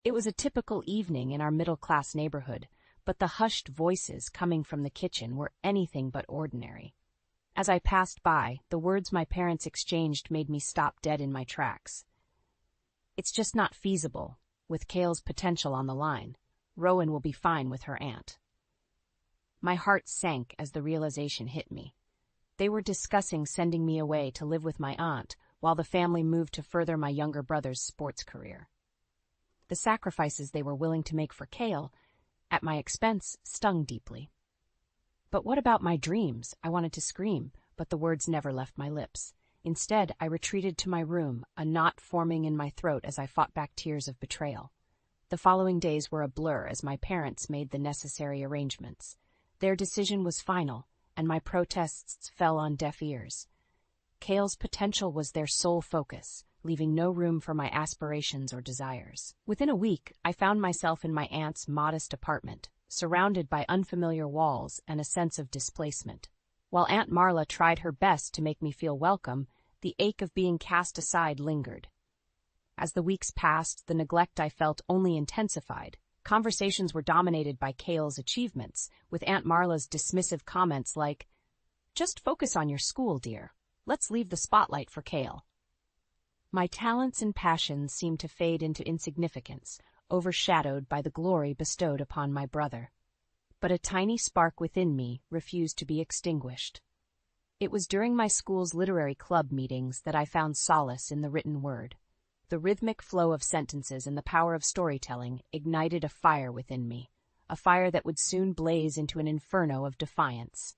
It was a typical evening in our middle-class neighborhood, but the hushed voices coming from the kitchen were anything but ordinary. As I passed by, the words my parents exchanged made me stop dead in my tracks. "It's just not feasible. With Kale's potential on the line, Rowan will be fine with her aunt." My heart sank as the realization hit me. They were discussing sending me away to live with my aunt while the family moved to further my younger brother's sports career. The sacrifices they were willing to make for Kale, at my expense, stung deeply. But what about my dreams? I wanted to scream, but the words never left my lips. Instead, I retreated to my room, a knot forming in my throat as I fought back tears of betrayal. The following days were a blur as my parents made the necessary arrangements. Their decision was final, and my protests fell on deaf ears. Kale's potential was their sole focus, leaving no room for my aspirations or desires. Within a week, I found myself in my aunt's modest apartment, surrounded by unfamiliar walls and a sense of displacement. While Aunt Marla tried her best to make me feel welcome, the ache of being cast aside lingered. As the weeks passed, the neglect I felt only intensified. Conversations were dominated by Kale's achievements, with Aunt Marla's dismissive comments like, "Just focus on your school, dear. Let's leave the spotlight for Kale." My talents and passions seemed to fade into insignificance, overshadowed by the glory bestowed upon my brother. But a tiny spark within me refused to be extinguished. It was during my school's literary club meetings that I found solace in the written word. The rhythmic flow of sentences and the power of storytelling ignited a fire within me, a fire that would soon blaze into an inferno of defiance.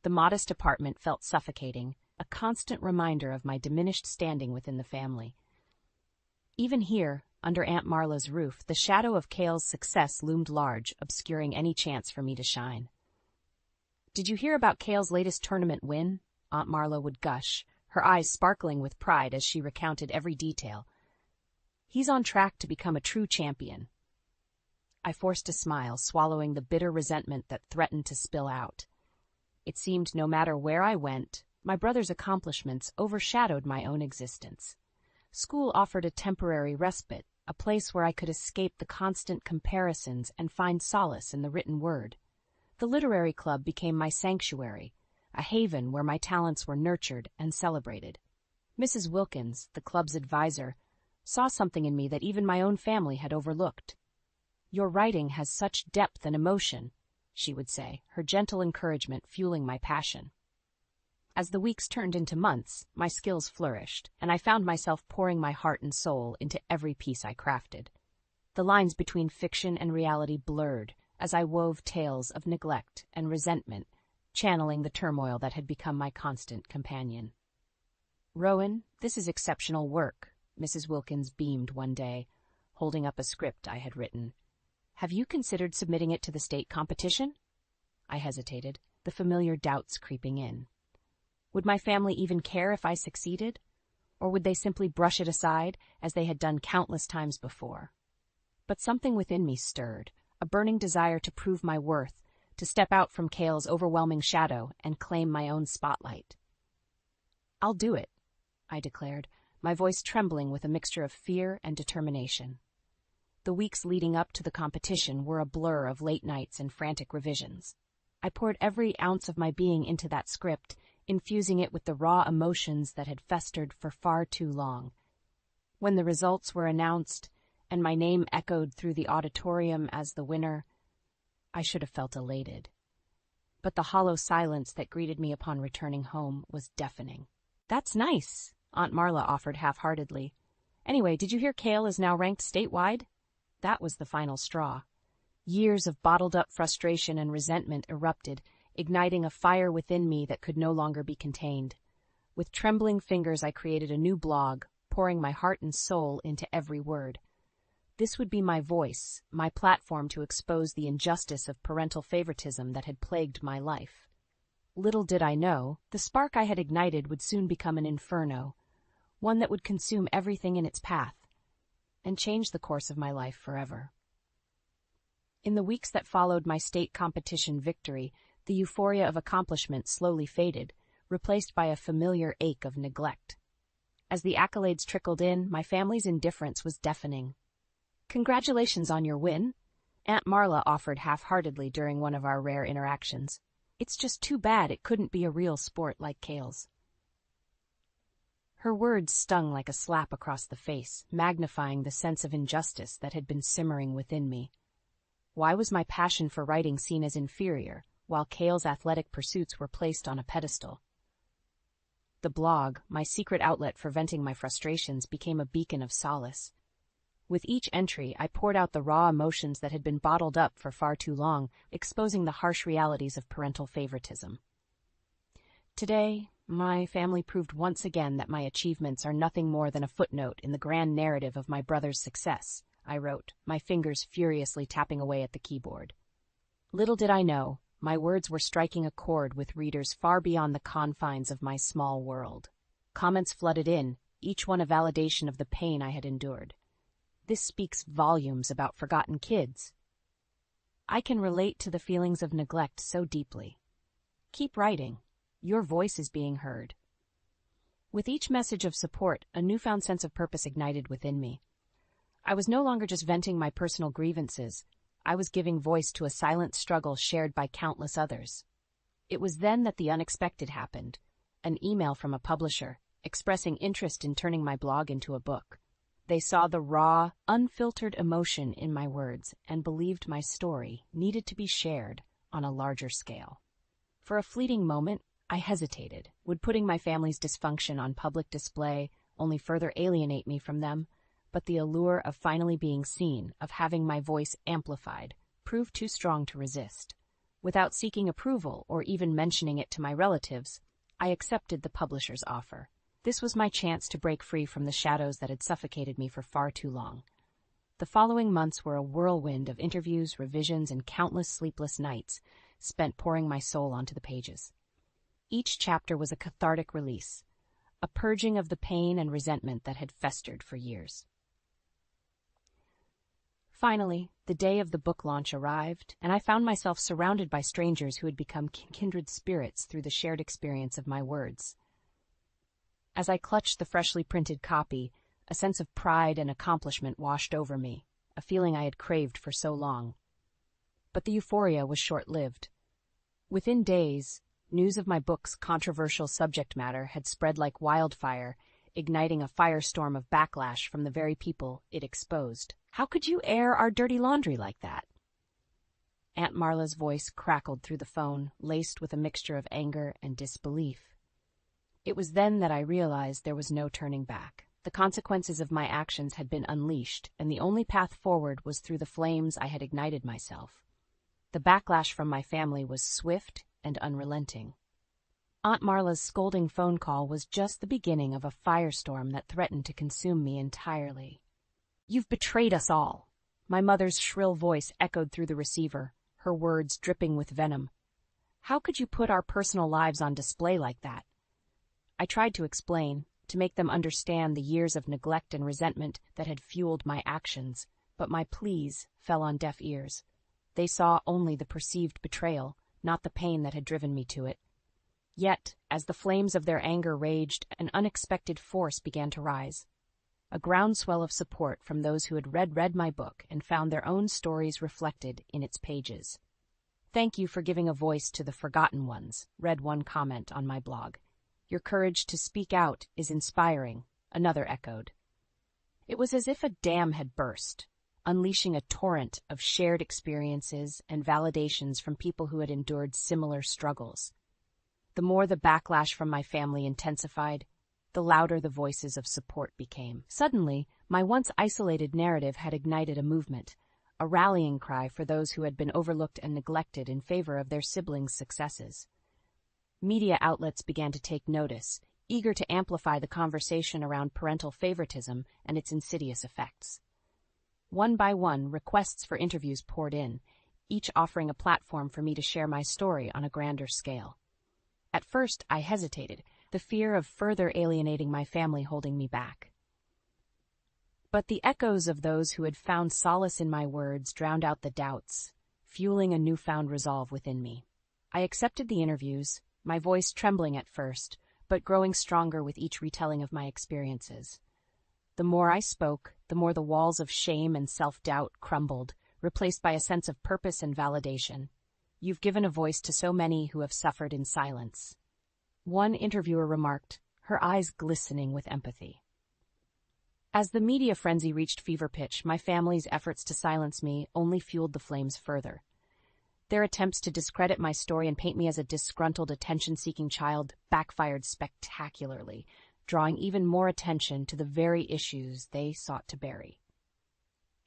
The modest apartment felt suffocating, a constant reminder of my diminished standing within the family. Even here, under Aunt Marla's roof, the shadow of Kale's success loomed large, obscuring any chance for me to shine. "Did you hear about Kale's latest tournament win?" Aunt Marla would gush, her eyes sparkling with pride as she recounted every detail. "He's on track to become a true champion." I forced a smile, swallowing the bitter resentment that threatened to spill out. It seemed no matter where I went, my brother's accomplishments overshadowed my own existence. School offered a temporary respite, a place where I could escape the constant comparisons and find solace in the written word. The literary club became my sanctuary, a haven where my talents were nurtured and celebrated. Mrs. Wilkins, the club's advisor, saw something in me that even my own family had overlooked. "Your writing has such depth and emotion," she would say, her gentle encouragement fueling my passion. As the weeks turned into months, my skills flourished, and I found myself pouring my heart and soul into every piece I crafted. The lines between fiction and reality blurred as I wove tales of neglect and resentment, channeling the turmoil that had become my constant companion. "Rowan, this is exceptional work," Mrs. Wilkins beamed one day, holding up a script I had written. "Have you considered submitting it to the state competition?" I hesitated, the familiar doubts creeping in. Would my family even care if I succeeded? Or would they simply brush it aside, as they had done countless times before? But something within me stirred, a burning desire to prove my worth, to step out from Kale's overwhelming shadow and claim my own spotlight. "I'll do it," I declared, my voice trembling with a mixture of fear and determination. The weeks leading up to the competition were a blur of late nights and frantic revisions. I poured every ounce of my being into that script, infusing it with the raw emotions that had festered for far too long. When the results were announced, and my name echoed through the auditorium as the winner, I should have felt elated. But the hollow silence that greeted me upon returning home was deafening. "That's nice," Aunt Marla offered half-heartedly. "Anyway, did you hear Kale is now ranked statewide?" That was the final straw. Years of bottled-up frustration and resentment erupted, igniting a fire within me that could no longer be contained. With trembling fingers I created a new blog, pouring my heart and soul into every word. This would be my voice, my platform to expose the injustice of parental favoritism that had plagued my life. Little did I know, the spark I had ignited would soon become an inferno, one that would consume everything in its path, and change the course of my life forever. In the weeks that followed my state competition victory, the euphoria of accomplishment slowly faded, replaced by a familiar ache of neglect. As the accolades trickled in, my family's indifference was deafening. Congratulations on your win, Aunt Marla offered half-heartedly during one of our rare interactions. It's just too bad it couldn't be a real sport like Kale's. Her words stung like a slap across the face, magnifying the sense of injustice that had been simmering within me. Why was my passion for writing seen as inferior, while Kale's athletic pursuits were placed on a pedestal? The blog, my secret outlet for venting my frustrations, became a beacon of solace. With each entry, I poured out the raw emotions that had been bottled up for far too long, exposing the harsh realities of parental favoritism. Today, my family proved once again that my achievements are nothing more than a footnote in the grand narrative of my brother's success, I wrote, my fingers furiously tapping away at the keyboard. Little did I know, my words were striking a chord with readers far beyond the confines of my small world. Comments flooded in, each one a validation of the pain I had endured. This speaks volumes about forgotten kids. I can relate to the feelings of neglect so deeply. Keep writing. Your voice is being heard. With each message of support, a newfound sense of purpose ignited within me. I was no longer just venting my personal grievances. I was giving voice to a silent struggle shared by countless others. It was then that the unexpected happened. An email from a publisher, expressing interest in turning my blog into a book. They saw the raw, unfiltered emotion in my words and believed my story needed to be shared on a larger scale. For a fleeting moment, I hesitated. Would putting my family's dysfunction on public display only further alienate me from them? But the allure of finally being seen, of having my voice amplified, proved too strong to resist. Without seeking approval or even mentioning it to my relatives, I accepted the publisher's offer. This was my chance to break free from the shadows that had suffocated me for far too long. The following months were a whirlwind of interviews, revisions, and countless sleepless nights spent pouring my soul onto the pages. Each chapter was a cathartic release, a purging of the pain and resentment that had festered for years. Finally, the day of the book launch arrived, and I found myself surrounded by strangers who had become kindred spirits through the shared experience of my words. As I clutched the freshly printed copy, a sense of pride and accomplishment washed over me, a feeling I had craved for so long. But the euphoria was short-lived. Within days, news of my book's controversial subject matter had spread like wildfire, igniting a firestorm of backlash from the very people it exposed. How could you air our dirty laundry like that? Aunt Marla's voice crackled through the phone, laced with a mixture of anger and disbelief. It was then that I realized there was no turning back. The consequences of my actions had been unleashed, and the only path forward was through the flames I had ignited myself. The backlash from my family was swift and unrelenting. Aunt Marla's scolding phone call was just the beginning of a firestorm that threatened to consume me entirely. "You've betrayed us all." My mother's shrill voice echoed through the receiver, her words dripping with venom. "How could you put our personal lives on display like that?" I tried to explain, to make them understand the years of neglect and resentment that had fueled my actions, but my pleas fell on deaf ears. They saw only the perceived betrayal, not the pain that had driven me to it. Yet, as the flames of their anger raged, an unexpected force began to rise. A groundswell of support from those who had read my book and found their own stories reflected in its pages. "Thank you for giving a voice to the forgotten ones," read one comment on my blog. "Your courage to speak out is inspiring," another echoed. It was as if a dam had burst, unleashing a torrent of shared experiences and validations from people who had endured similar struggles. The more the backlash from my family intensified, the louder the voices of support became. Suddenly, my once isolated narrative had ignited a movement, a rallying cry for those who had been overlooked and neglected in favor of their siblings' successes. Media outlets began to take notice, eager to amplify the conversation around parental favoritism and its insidious effects. One by one, requests for interviews poured in, each offering a platform for me to share my story on a grander scale. At first, I hesitated, the fear of further alienating my family holding me back. But the echoes of those who had found solace in my words drowned out the doubts, fueling a newfound resolve within me. I accepted the interviews, my voice trembling at first, but growing stronger with each retelling of my experiences. The more I spoke, the more the walls of shame and self-doubt crumbled, replaced by a sense of purpose and validation. You've given a voice to so many who have suffered in silence. One interviewer remarked, her eyes glistening with empathy. As the media frenzy reached fever pitch, my family's efforts to silence me only fueled the flames further. Their attempts to discredit my story and paint me as a disgruntled, attention-seeking child backfired spectacularly, drawing even more attention to the very issues they sought to bury.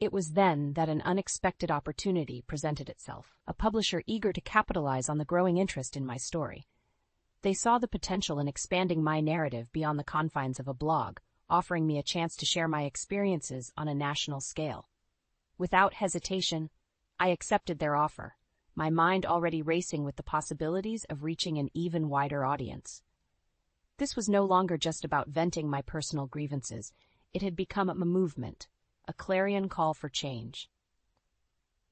It was then that an unexpected opportunity presented itself, a publisher eager to capitalize on the growing interest in my story. They saw the potential in expanding my narrative beyond the confines of a blog, offering me a chance to share my experiences on a national scale. Without hesitation, I accepted their offer, my mind already racing with the possibilities of reaching an even wider audience. This was no longer just about venting my personal grievances. It had become a movement, a clarion call for change.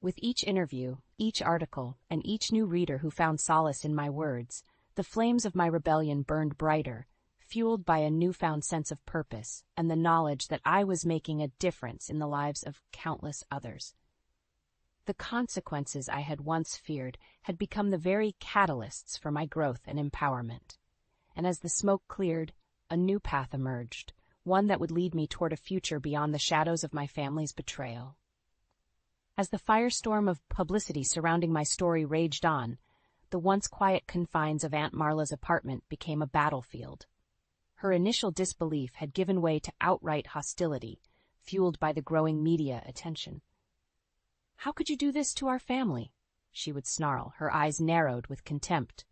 With each interview, each article, and each new reader who found solace in my words, the flames of my rebellion burned brighter, fueled by a newfound sense of purpose and the knowledge that I was making a difference in the lives of countless others. The consequences I had once feared had become the very catalysts for my growth and empowerment. And as the smoke cleared, a new path emerged, one that would lead me toward a future beyond the shadows of my family's betrayal. As the firestorm of publicity surrounding my story raged on, the once quiet confines of Aunt Marla's apartment became a battlefield. Her initial disbelief had given way to outright hostility, fueled by the growing media attention. "How could you do this to our family?" she would snarl, her eyes narrowed with contempt.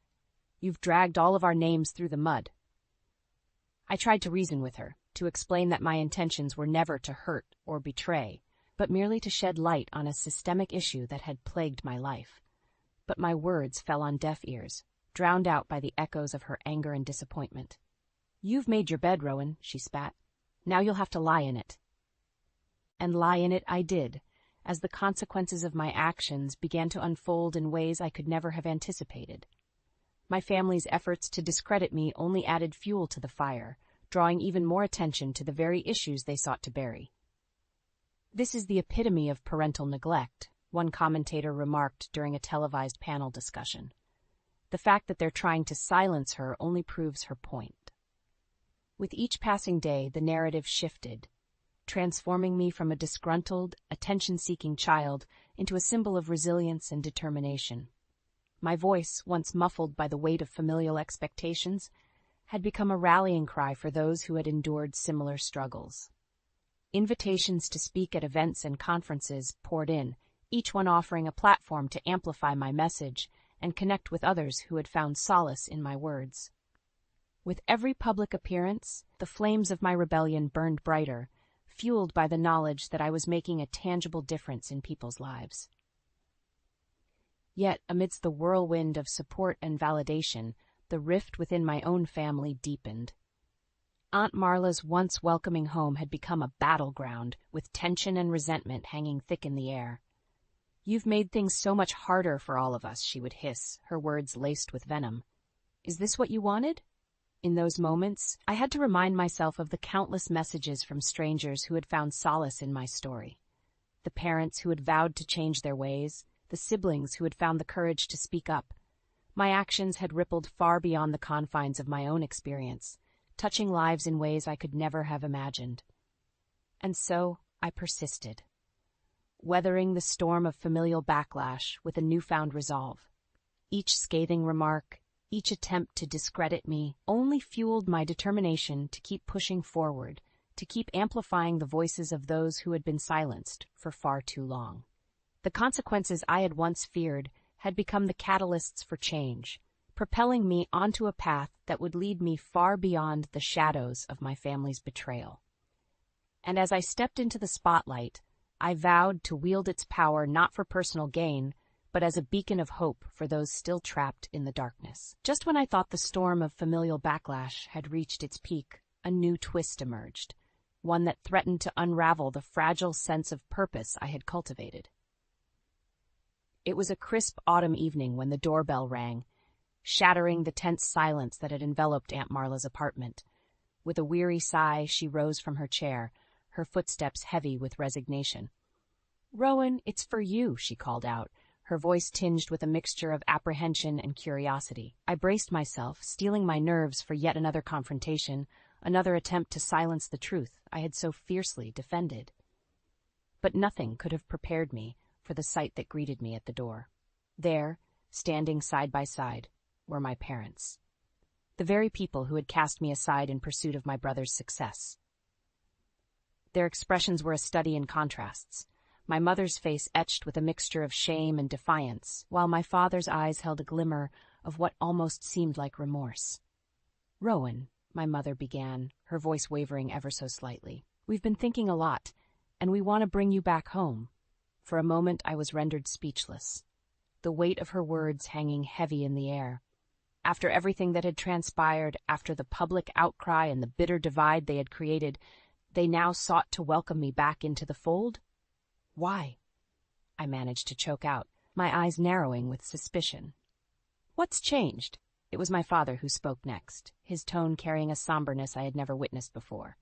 "You've dragged all of our names through the mud." I tried to reason with her, to explain that my intentions were never to hurt or betray, but merely to shed light on a systemic issue that had plagued my life. But my words fell on deaf ears, drowned out by the echoes of her anger and disappointment. "You've made your bed, Rowan," she spat. "Now you'll have to lie in it." And lie in it I did, as the consequences of my actions began to unfold in ways I could never have anticipated. My family's efforts to discredit me only added fuel to the fire, drawing even more attention to the very issues they sought to bury. "This is the epitome of parental neglect," one commentator remarked during a televised panel discussion. "The fact that they're trying to silence her only proves her point." With each passing day, the narrative shifted, transforming me from a disgruntled, attention-seeking child into a symbol of resilience and determination. My voice, once muffled by the weight of familial expectations, had become a rallying cry for those who had endured similar struggles. Invitations to speak at events and conferences poured in, each one offering a platform to amplify my message and connect with others who had found solace in my words. With every public appearance, the flames of my rebellion burned brighter, fueled by the knowledge that I was making a tangible difference in people's lives. Yet, amidst the whirlwind of support and validation, the rift within my own family deepened. Aunt Marla's once welcoming home had become a battleground, with tension and resentment hanging thick in the air. "You've made things so much harder for all of us," she would hiss, her words laced with venom. "Is this what you wanted?" In those moments, I had to remind myself of the countless messages from strangers who had found solace in my story. The parents who had vowed to change their ways, the siblings who had found the courage to speak up. My actions had rippled far beyond the confines of my own experience, touching lives in ways I could never have imagined. And so I persisted, weathering the storm of familial backlash with a newfound resolve. Each scathing remark, each attempt to discredit me, only fueled my determination to keep pushing forward, to keep amplifying the voices of those who had been silenced for far too long. The consequences I had once feared had become the catalysts for change, propelling me onto a path that would lead me far beyond the shadows of my family's betrayal. And as I stepped into the spotlight, I vowed to wield its power not for personal gain, but as a beacon of hope for those still trapped in the darkness. Just when I thought the storm of familial backlash had reached its peak, a new twist emerged, one that threatened to unravel the fragile sense of purpose I had cultivated. It was a crisp autumn evening when the doorbell rang, shattering the tense silence that had enveloped Aunt Marla's apartment. With a weary sigh, she rose from her chair, her footsteps heavy with resignation. "Rowan, it's for you," she called out, her voice tinged with a mixture of apprehension and curiosity. I braced myself, steeling my nerves for yet another confrontation, another attempt to silence the truth I had so fiercely defended. But nothing could have prepared me for the sight that greeted me at the door. There, standing side by side, were my parents. The very people who had cast me aside in pursuit of my brother's success. Their expressions were a study in contrasts. My mother's face etched with a mixture of shame and defiance, while my father's eyes held a glimmer of what almost seemed like remorse. "Rowan," my mother began, her voice wavering ever so slightly, "we've been thinking a lot, and we want to bring you back home." For a moment I was rendered speechless, the weight of her words hanging heavy in the air. After everything that had transpired, after the public outcry and the bitter divide they had created, they now sought to welcome me back into the fold? Why? I managed to choke out, my eyes narrowing with suspicion. "What's changed?" It was my father who spoke next, his tone carrying a somberness I had never witnessed before.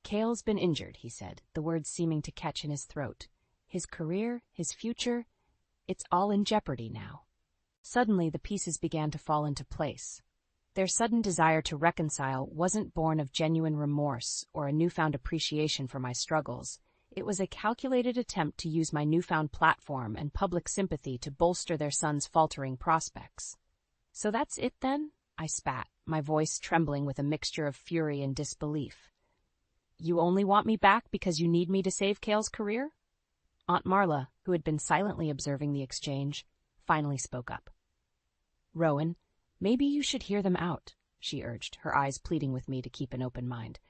"Cale's been injured," he said, the words seeming to catch in his throat. "His career, his future, it's all in jeopardy now." Suddenly the pieces began to fall into place. Their sudden desire to reconcile wasn't born of genuine remorse or a newfound appreciation for my struggles. It was a calculated attempt to use my newfound platform and public sympathy to bolster their son's faltering prospects. "So that's it then?" I spat, my voice trembling with a mixture of fury and disbelief. "You only want me back because you need me to save Cale's career?" Aunt Marla, who had been silently observing the exchange, finally spoke up. "Rowan, maybe you should hear them out," she urged, her eyes pleading with me to keep an open mind.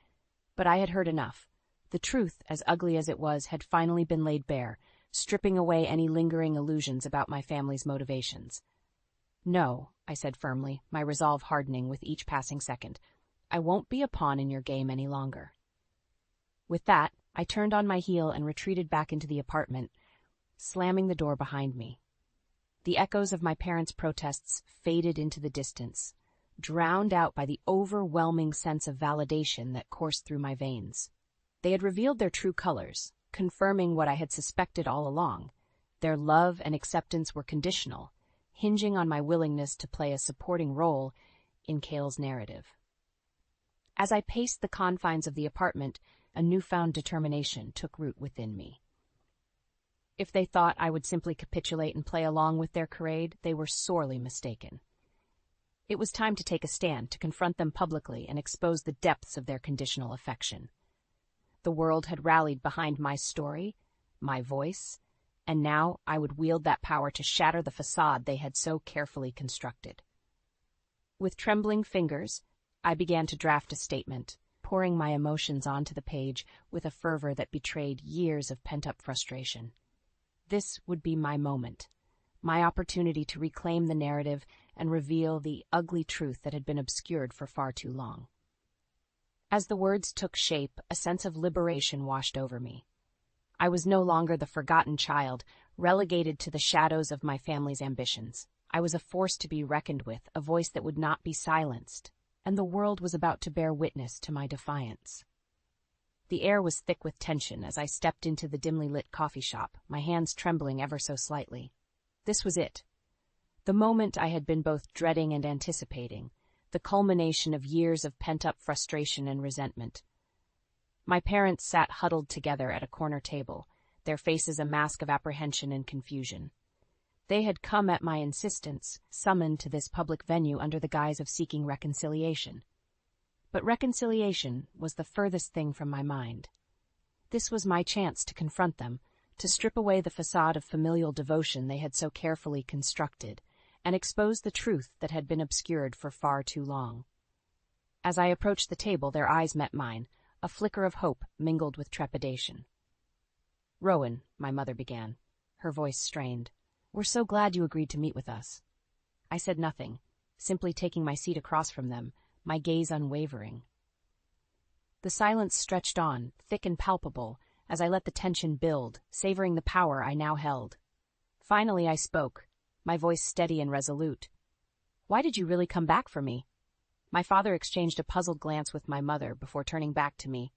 But I had heard enough. The truth, as ugly as it was, had finally been laid bare, stripping away any lingering illusions about my family's motivations. "No," I said firmly, my resolve hardening with each passing second. "I won't be a pawn in your game any longer." With that, I turned on my heel and retreated back into the apartment, slamming the door behind me. The echoes of my parents' protests faded into the distance, drowned out by the overwhelming sense of validation that coursed through my veins. They had revealed their true colors, confirming what I had suspected all along. Their love and acceptance were conditional, hinging on my willingness to play a supporting role in Cale's narrative. As I paced the confines of the apartment, a newfound determination took root within me. If they thought I would simply capitulate and play along with their charade, they were sorely mistaken. It was time to take a stand, to confront them publicly and expose the depths of their conditional affection. The world had rallied behind my story, my voice, and now I would wield that power to shatter the facade they had so carefully constructed. With trembling fingers, I began to draft a statement, pouring my emotions onto the page with a fervor that betrayed years of pent-up frustration. This would be my moment, my opportunity to reclaim the narrative and reveal the ugly truth that had been obscured for far too long. As the words took shape, a sense of liberation washed over me. I was no longer the forgotten child, relegated to the shadows of my family's ambitions. I was a force to be reckoned with, a voice that would not be silenced, and the world was about to bear witness to my defiance. The air was thick with tension as I stepped into the dimly lit coffee shop, my hands trembling ever so slightly. This was it. The moment I had been both dreading and anticipating, the culmination of years of pent-up frustration and resentment. My parents sat huddled together at a corner table, their faces a mask of apprehension and confusion. They had come at my insistence, summoned to this public venue under the guise of seeking reconciliation. But reconciliation was the furthest thing from my mind. This was my chance to confront them, to strip away the facade of familial devotion they had so carefully constructed, and expose the truth that had been obscured for far too long. As I approached the table, their eyes met mine, a flicker of hope mingled with trepidation. "Rowan," my mother began, her voice strained, "we're so glad you agreed to meet with us." I said nothing, simply taking my seat across from them, my gaze unwavering. The silence stretched on, thick and palpable, as I let the tension build, savoring the power I now held. Finally I spoke, my voice steady and resolute. "Why did you really come back for me?" My father exchanged a puzzled glance with my mother before turning back to me.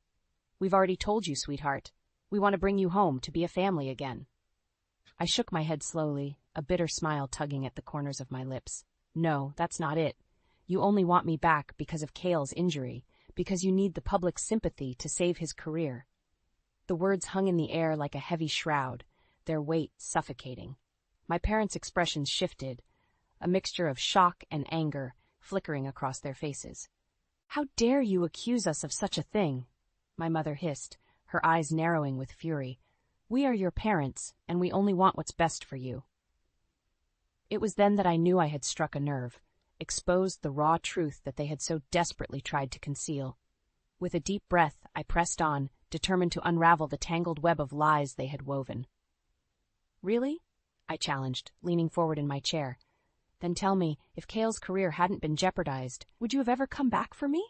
We've already told you, sweetheart. We want to bring you home to be a family again. I shook my head slowly, a bitter smile tugging at the corners of my lips. No, that's not it. You only want me back because of Cale's injury, because you need the public's sympathy to save his career. The words hung in the air like a heavy shroud, their weight suffocating. My parents' expressions shifted, a mixture of shock and anger flickering across their faces. How dare you accuse us of such a thing? My mother hissed, her eyes narrowing with fury. We are your parents, and we only want what's best for you. It was then that I knew I had struck a nerve, exposed the raw truth that they had so desperately tried to conceal. With a deep breath, I pressed on, determined to unravel the tangled web of lies they had woven. Really? I challenged, leaning forward in my chair. Then tell me, if Cale's career hadn't been jeopardized, would you have ever come back for me?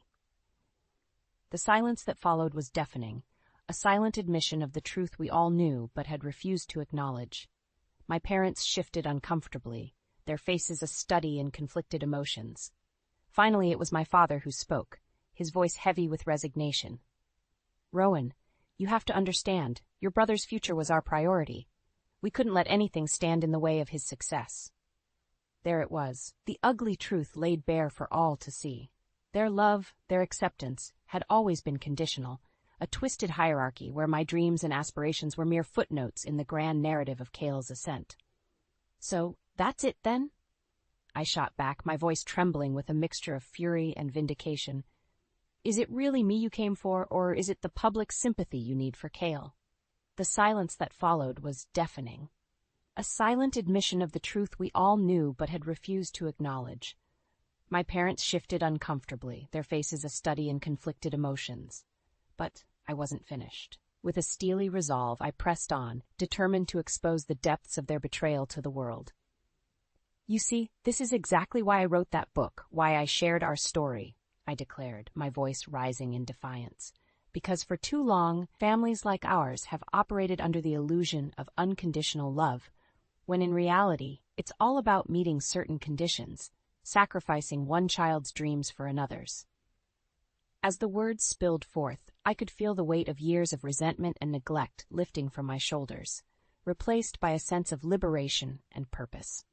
The silence that followed was deafening, a silent admission of the truth we all knew but had refused to acknowledge. My parents shifted uncomfortably, their faces a study in conflicted emotions. Finally, it was my father who spoke, his voice heavy with resignation. Rowan, you have to understand, your brother's future was our priority. We couldn't let anything stand in the way of his success. There it was, the ugly truth laid bare for all to see. Their love, their acceptance, had always been conditional, a twisted hierarchy where my dreams and aspirations were mere footnotes in the grand narrative of Cale's ascent. So, that's it then? I shot back, my voice trembling with a mixture of fury and vindication. Is it really me you came for, or is it the public sympathy you need for Cale? The silence that followed was deafening. A silent admission of the truth we all knew but had refused to acknowledge. My parents shifted uncomfortably, their faces a study in conflicted emotions. But I wasn't finished. With a steely resolve, I pressed on, determined to expose the depths of their betrayal to the world. You see, this is exactly why I wrote that book, why I shared our story, I declared, my voice rising in defiance. Because for too long, families like ours have operated under the illusion of unconditional love, when in reality, it's all about meeting certain conditions, sacrificing one child's dreams for another's. As the words spilled forth, I could feel the weight of years of resentment and neglect lifting from my shoulders, replaced by a sense of liberation and purpose.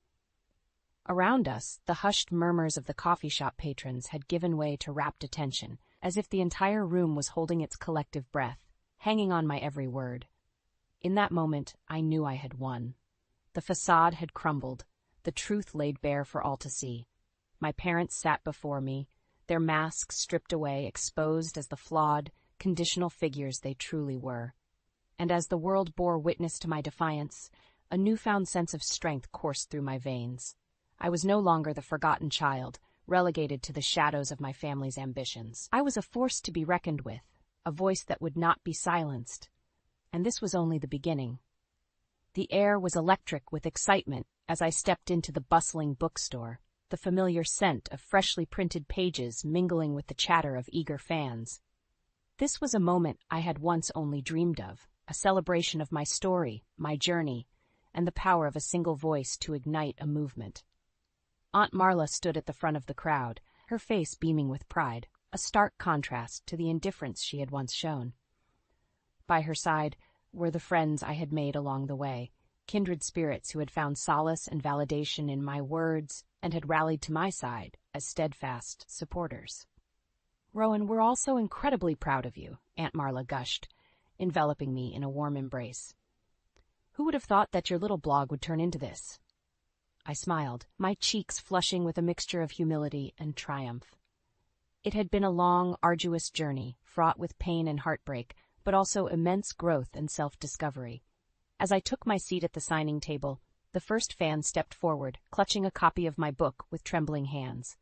Around us, the hushed murmurs of the coffee shop patrons had given way to rapt attention, as if the entire room was holding its collective breath, hanging on my every word. In that moment, I knew I had won. The facade had crumbled, the truth laid bare for all to see. My parents sat before me, their masks stripped away, exposed as the flawed, conditional figures they truly were. And as the world bore witness to my defiance, a newfound sense of strength coursed through my veins. I was no longer the forgotten child, relegated to the shadows of my family's ambitions. I was a force to be reckoned with, a voice that would not be silenced. And this was only the beginning. The air was electric with excitement as I stepped into the bustling bookstore, the familiar scent of freshly printed pages mingling with the chatter of eager fans. This was a moment I had once only dreamed of, a celebration of my story, my journey, and the power of a single voice to ignite a movement. Aunt Marla stood at the front of the crowd, her face beaming with pride, a stark contrast to the indifference she had once shown. By her side were the friends I had made along the way, kindred spirits who had found solace and validation in my words and had rallied to my side as steadfast supporters. Rowan, we're all so incredibly proud of you, Aunt Marla gushed, enveloping me in a warm embrace. Who would have thought that your little blog would turn into this? I smiled, my cheeks flushing with a mixture of humility and triumph. It had been a long, arduous journey, fraught with pain and heartbreak, but also immense growth and self-discovery. As I took my seat at the signing table, the first fan stepped forward, clutching a copy of my book with trembling hands.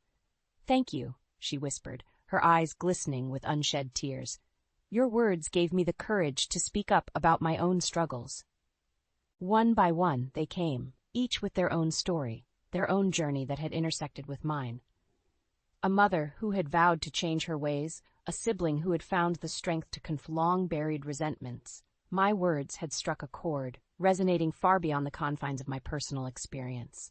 Thank you, she whispered, her eyes glistening with unshed tears. Your words gave me the courage to speak up about my own struggles. One by one, they came, each with their own story, their own journey that had intersected with mine. A mother who had vowed to change her ways, a sibling who had found the strength to confront long-buried resentments. My words had struck a chord, resonating far beyond the confines of my personal experience.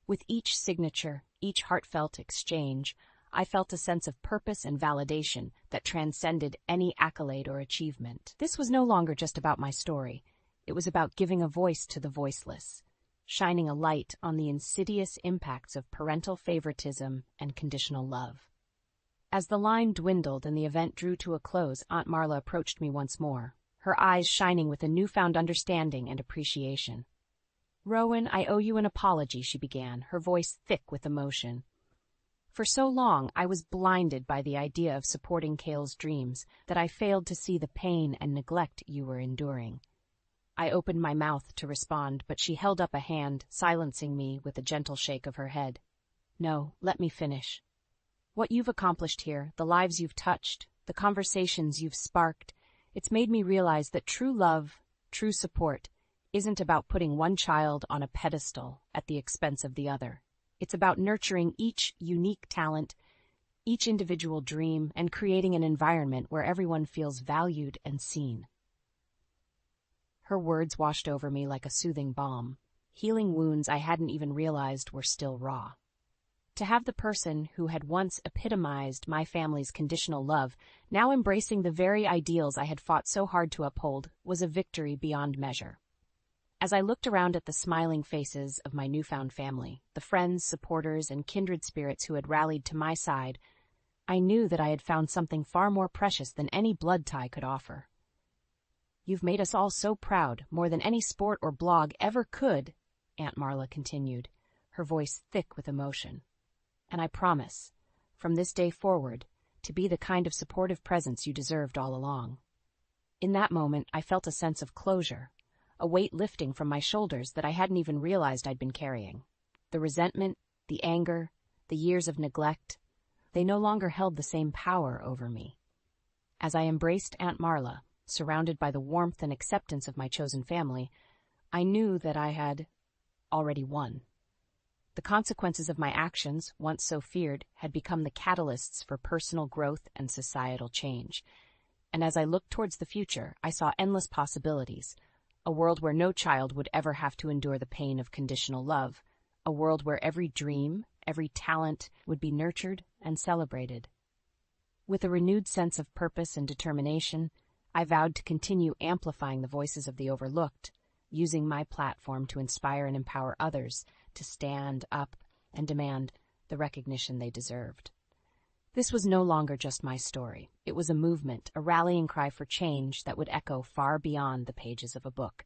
With each signature, each heartfelt exchange, I felt a sense of purpose and validation that transcended any accolade or achievement. This was no longer just about my story. It was about giving a voice to the voiceless, shining a light on the insidious impacts of parental favoritism and conditional love. As the line dwindled and the event drew to a close, Aunt Marla approached me once more, her eyes shining with a newfound understanding and appreciation. "Rowan, I owe you an apology," she began, her voice thick with emotion. "For so long, I was blinded by the idea of supporting Cale's dreams that I failed to see the pain and neglect you were enduring." I opened my mouth to respond, but she held up a hand, silencing me with a gentle shake of her head. "No, let me finish. What you've accomplished here, the lives you've touched, the conversations you've sparked, it's made me realize that true love, true support, isn't about putting one child on a pedestal at the expense of the other. It's about nurturing each unique talent, each individual dream, and creating an environment where everyone feels valued and seen." Her words washed over me like a soothing balm, healing wounds I hadn't even realized were still raw. To have the person who had once epitomized my family's conditional love now embracing the very ideals I had fought so hard to uphold was a victory beyond measure. As I looked around at the smiling faces of my newfound family, the friends, supporters, and kindred spirits who had rallied to my side, I knew that I had found something far more precious than any blood tie could offer. "You've made us all so proud, more than any sport or blog ever could," Aunt Marla continued, her voice thick with emotion. "And I promise, from this day forward, to be the kind of supportive presence you deserved all along." In that moment, I felt a sense of closure, a weight lifting from my shoulders that I hadn't even realized I'd been carrying. The resentment, the anger, the years of neglect, they no longer held the same power over me. As I embraced Aunt Marla, surrounded by the warmth and acceptance of my chosen family, I knew that I had already won. The consequences of my actions, once so feared, had become the catalysts for personal growth and societal change. And as I looked towards the future, I saw endless possibilities, a world where no child would ever have to endure the pain of conditional love, a world where every dream, every talent would be nurtured and celebrated. With a renewed sense of purpose and determination, I vowed to continue amplifying the voices of the overlooked, using my platform to inspire and empower others to stand up and demand the recognition they deserved. This was no longer just my story. It was a movement, a rallying cry for change that would echo far beyond the pages of a book.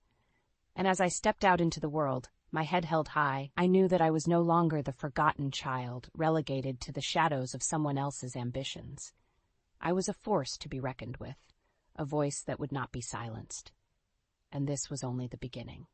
And as I stepped out into the world, my head held high, I knew that I was no longer the forgotten child, relegated to the shadows of someone else's ambitions. I was a force to be reckoned with, a voice that would not be silenced. And this was only the beginning.